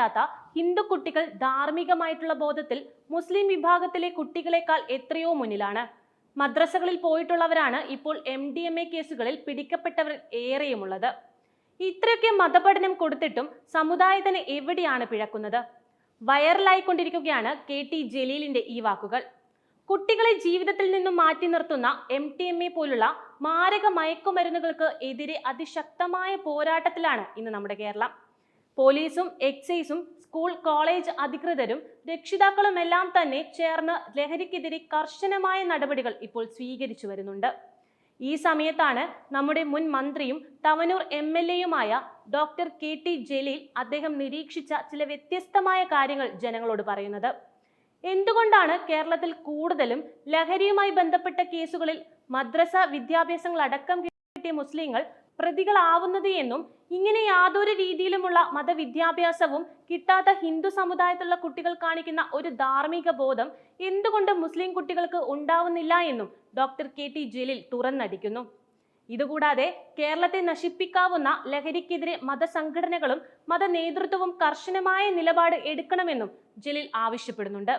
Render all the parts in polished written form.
കിട്ടാത്ത ഹിന്ദു കുട്ടികൾ ധാർമ്മികമായിട്ടുള്ള ബോധത്തിൽ മുസ്ലിം വിഭാഗത്തിലെ കുട്ടികളെക്കാൾ എത്രയോ മുന്നിലാണ്. മദ്രസകളിൽ പോയിട്ടുള്ളവരാണ് ഇപ്പോൾ MDMA കേസുകളിൽ പിടിക്കപ്പെട്ടവർ ഏറെയുമുള്ളത്. ഇത്രയൊക്കെ മതപഠനം കൊടുത്തിട്ടും സമുദായത്തിന് എവിടെയാണ് പിഴക്കുന്നത്? വൈറലായിക്കൊണ്ടിരിക്കുകയാണ് KT ജലീലിന്റെ ഈ വാക്കുകൾ. കുട്ടികളെ ജീവിതത്തിൽ നിന്നും മാറ്റി നിർത്തുന്ന MDMA പോലുള്ള മാരക മയക്കുമരുന്നുകൾക്ക് എതിരെ അതിശക്തമായ പോരാട്ടത്തിലാണ് ഇന്ന് നമ്മുടെ കേരളം. പോലീസും എക്സൈസും സ്കൂൾ കോളേജ് അധികൃതരും രക്ഷിതാക്കളും എല്ലാം തന്നെ ചേർന്ന് ലഹരിക്കെതിരെ കർശനമായ നടപടികൾ ഇപ്പോൾ സ്വീകരിച്ചു വരുന്നുണ്ട്. ഈ സമയത്താണ് നമ്മുടെ മുൻ മന്ത്രിയും തവനൂർ MLA-യുമായ ഡോക്ടർ KT ജലീൽ അദ്ദേഹം നിരീക്ഷിച്ച ചില വ്യത്യസ്തമായ കാര്യങ്ങൾ ജനങ്ങളോട് പറയുന്നത്. എന്തുകൊണ്ടാണ് കേരളത്തിൽ കൂടുതലും ലഹരിയുമായി ബന്ധപ്പെട്ട കേസുകളിൽ മദ്രസ വിദ്യാഭ്യാസങ്ങൾ അടക്കം കിട്ടിയ മുസ്ലിങ്ങൾ പ്രതികളാവുന്നത് എന്നും ഇങ്ങനെ യാതൊരു രീതിയിലുമുള്ള മതവിദ്യാഭ്യാസവും കിട്ടാത്ത ഹിന്ദു സമുദായത്തിലുള്ള കുട്ടികൾ കാണിക്കുന്ന ഒരു ധാർമ്മിക ബോധം എന്തുകൊണ്ട് മുസ്ലിം കുട്ടികൾക്ക് ഉണ്ടാവുന്നില്ല എന്നും ഡോക്ടർ KT ജലീൽ തുറന്നടിക്കുന്നു. ഇതുകൂടാതെ കേരളത്തെ നശിപ്പിക്കാവുന്ന ലഹരിക്കെതിരെ മതസംഘടനകളും മത നേതൃത്വവും കർശനമായ നിലപാട് എടുക്കണമെന്നും ജലീൽ ആവശ്യപ്പെടുന്നുണ്ട്.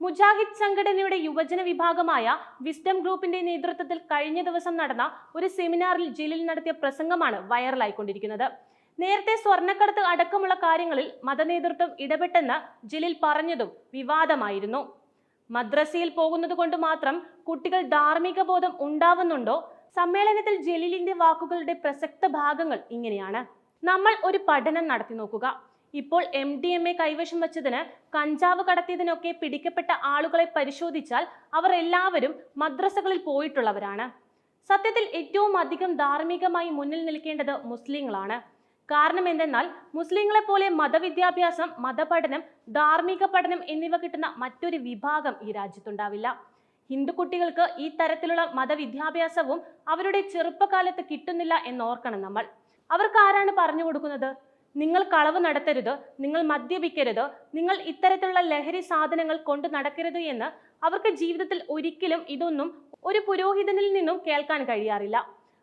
മുജാഹിദ് സംഘടനയുടെ യുവജന വിഭാഗമായ വിസ്ഡം ഗ്രൂപ്പിന്റെ നേതൃത്വത്തിൽ കഴിഞ്ഞ ദിവസം നടന്ന ഒരു സെമിനാറിൽ ജലീൽ നടത്തിയ പ്രസംഗമാണ് വൈറലായിക്കൊണ്ടിരിക്കുന്നത്. നേരത്തെ സ്വർണ്ണക്കടത്ത് അടക്കമുള്ള കാര്യങ്ങളിൽ മതനേതൃത്വം ഇടപെട്ടെന്ന് ജലീൽ പറഞ്ഞതും വിവാദമായിരുന്നു. മദ്രസയിൽ പോകുന്നത് കൊണ്ട് മാത്രം കുട്ടികൾ ധാർമ്മിക ബോധം ഉണ്ടാവുന്നുണ്ടോ? സമ്മേളനത്തിൽ ജലീലിന്റെ വാക്കുകളുടെ പ്രസക്ത ഭാഗങ്ങൾ ഇങ്ങനെയാണ്. നമ്മൾ ഒരു പഠനം നടത്തി നോക്കുക. ഇപ്പോൾ MDMA കൈവശം വച്ചതിന്, കഞ്ചാവ് കടത്തിയതിനൊക്കെ പിടിക്കപ്പെട്ട ആളുകളെ പരിശോധിച്ചാൽ അവർ എല്ലാവരും മദ്രസകളിൽ പോയിട്ടുള്ളവരാണ്. സത്യത്തിൽ ഏറ്റവും അധികം ധാർമ്മികമായി മുന്നിൽ നിൽക്കേണ്ടത് മുസ്ലിങ്ങളാണ്. കാരണം എന്തെന്നാൽ മുസ്ലിങ്ങളെ പോലെ മതവിദ്യാഭ്യാസം, മതപഠനം, ധാർമ്മിക പഠനം എന്നിവ കിട്ടുന്ന മറ്റൊരു വിഭാഗം ഈ രാജ്യത്തുണ്ടാവില്ല. ഹിന്ദു കുട്ടികൾക്ക് ഈ തരത്തിലുള്ള മതവിദ്യാഭ്യാസവും അവരുടെ ചെറുപ്പകാലത്ത് കിട്ടുന്നില്ല എന്നോർക്കണം നമ്മൾ. അവർക്ക് ആരാണ് പറഞ്ഞു കൊടുക്കുന്നത്? നിങ്ങൾ കളവ് നടത്തരുത്, നിങ്ങൾ മദ്യപിക്കരുത്, നിങ്ങൾ ഇത്തരത്തിലുള്ള ലഹരി സാധനങ്ങൾ കൊണ്ടു നടക്കരുത് എന്ന് അവർക്ക് ജീവിതത്തിൽ ഒരിക്കലും ഇതൊന്നും ഒരു പുരോഹിതനിൽ നിന്നും കേൾക്കാൻ കഴിയാറില്ല.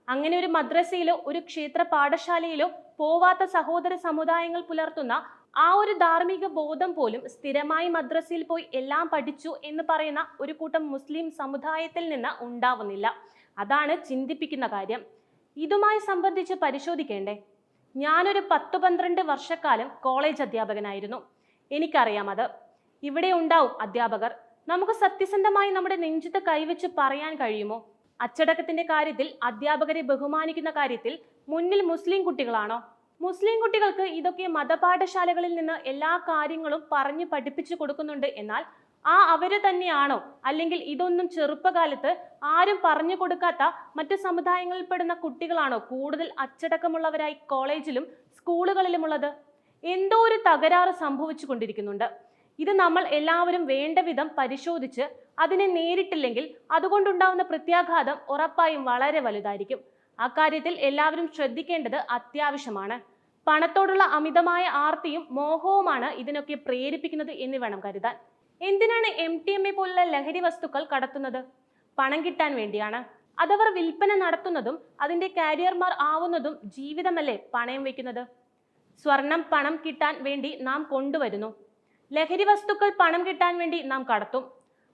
അങ്ങനെ ഒരു മദ്രസയിലോ ഒരു ക്ഷേത്ര പാഠശാലയിലോ പോവാത്ത സഹോദര സമുദായങ്ങൾ പുലർത്തുന്ന ആ ഒരു ധാർമ്മിക ബോധം പോലും സ്ഥിരമായി മദ്രസയിൽ പോയി എല്ലാം പഠിച്ചു എന്ന് പറയുന്ന ഒരു കൂട്ടം മുസ്ലിം സമുദായത്തിൽ നിന്ന് ഉണ്ടാവുന്നില്ല. അതാണ് ചിന്തിപ്പിക്കുന്ന കാര്യം. ഇതുമായി സംബന്ധിച്ച് പരിശോധിക്കേണ്ടേ? ഞാനൊരു 10-12 വർഷക്കാലം കോളേജ് അധ്യാപകനായിരുന്നു. എനിക്കറിയാം അത്. ഇവിടെ ഉണ്ടാവും അധ്യാപകർ. നമുക്ക് സത്യസന്ധമായി നമ്മുടെ നെഞ്ചത്ത് കൈവച്ച് പറയാൻ കഴിയുമോ? അച്ചടക്കത്തിന്റെ കാര്യത്തിൽ, അധ്യാപകരെ ബഹുമാനിക്കുന്ന കാര്യത്തിൽ മുന്നിൽ മുസ്ലിം കുട്ടികളാണോ? മുസ്ലിം കുട്ടികൾക്ക് ഇതൊക്കെ മതപാഠശാലകളിൽ നിന്ന് എല്ലാ കാര്യങ്ങളും പറഞ്ഞു പഠിപ്പിച്ചു കൊടുക്കുന്നുണ്ട്. എന്നാൽ അവര് തന്നെയാണോ, അല്ലെങ്കിൽ ഇതൊന്നും ചെറുപ്പകാലത്ത് ആരും പറഞ്ഞു കൊടുക്കാത്ത മറ്റു സമുദായങ്ങളിൽപ്പെടുന്ന കുട്ടികളാണോ കൂടുതൽ അച്ചടക്കമുള്ളവരായി കോളേജിലും സ്കൂളുകളിലുമുള്ളത്? എന്തോ ഒരു തകരാറ് സംഭവിച്ചു കൊണ്ടിരിക്കുന്നുണ്ട്. ഇത് നമ്മൾ എല്ലാവരും വേണ്ട വിധം പരിശോധിച്ച് അതിനെ നേരിട്ടില്ലെങ്കിൽ അതുകൊണ്ടുണ്ടാവുന്ന പ്രത്യാഘാതം ഉറപ്പായും വളരെ വലുതായിരിക്കും. അക്കാര്യത്തിൽ എല്ലാവരും ശ്രദ്ധിക്കേണ്ടത് അത്യാവശ്യമാണ്. പണത്തോടുള്ള അമിതമായ ആർത്തിയും മോഹവുമാണ് ഇതിനൊക്കെ പ്രേരിപ്പിക്കുന്നത് എന്ന് വേണം കരുതാൻ. എന്തിനാണ് MDMA പോലുള്ള ലഹരി വസ്തുക്കൾ കടത്തുന്നത്? പണം കിട്ടാൻ വേണ്ടിയാണ്. അതവർ വിൽപ്പന നടത്തുന്നതും അതിന്റെ കാരിയർമാർ ആവുന്നതും ജീവിതമല്ലേ പണയം വെക്കുന്നത്. സ്വർണം പണം കിട്ടാൻ വേണ്ടി നാം കൊണ്ടുവരുന്നു. ലഹരി വസ്തുക്കൾ പണം കിട്ടാൻ വേണ്ടി നാം കടത്തും.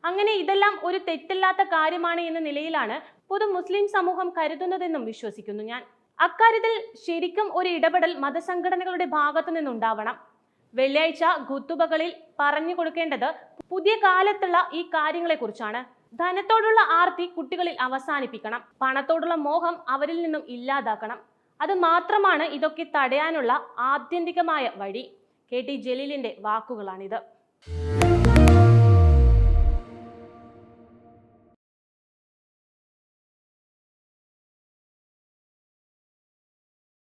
അങ്ങനെ ഇതെല്ലാം ഒരു തെറ്റില്ലാത്ത കാര്യമാണ് എന്ന നിലയിലാണ് പൊതു മുസ്ലിം സമൂഹം കരുതുന്നതെന്നും വിശ്വസിക്കുന്നു ഞാൻ. അക്കാര്യത്തിൽ ശരിക്കും ഒരു ഇടപെടൽ മതസംഘടനകളുടെ ഭാഗത്തു നിന്നുണ്ടാവണം. വെള്ളിയാഴ്ച ഖുതുബകളിൽ പറഞ്ഞു കൊടുക്കേണ്ടത് പുതിയ കാലത്തുള്ള ഈ കാര്യങ്ങളെ കുറിച്ചാണ്. ധനത്തോടുള്ള ആർത്തി കുട്ടികളിൽ അവസാനിപ്പിക്കണം. പണത്തോടുള്ള മോഹം അവരിൽ നിന്നും ഇല്ലാതാക്കണം. അത് മാത്രമാണ് ഇതൊക്കെ തടയാനുള്ള ആത്യന്തികമായ വഴി. KT ജലീലിന്റെ വാക്കുകളാണിത്.